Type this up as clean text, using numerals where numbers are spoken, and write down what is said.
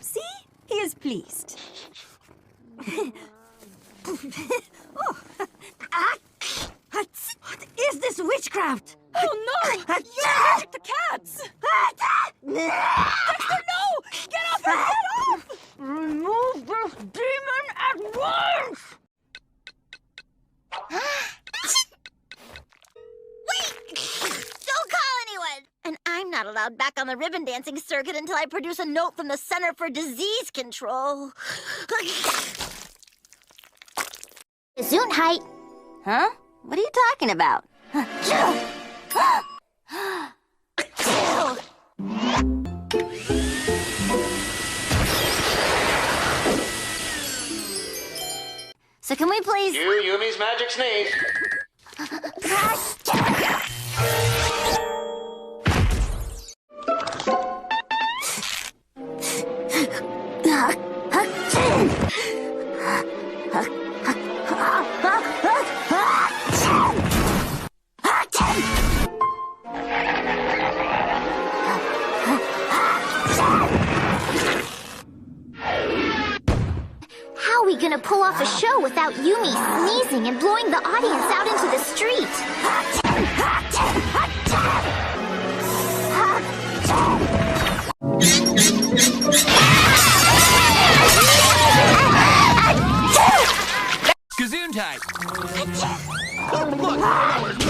See? He is pleased. Oh. What is this witchcraft? Oh no! You're allergic to cats! Dexter, no! Get off her! Get off! Remove this demon at once! Wait! Don't call anyone! And I'm not allowed back on the ribbon dancing circuit until I produce a note from the Center for Disease Control. Gesundheit. Huh? What are you talking about? So can we please... Yumi's magic sneeze. How are we gonna pull off a show without Yumi sneezing and blowing the audience out into the street? Gesundheit! Oh, look!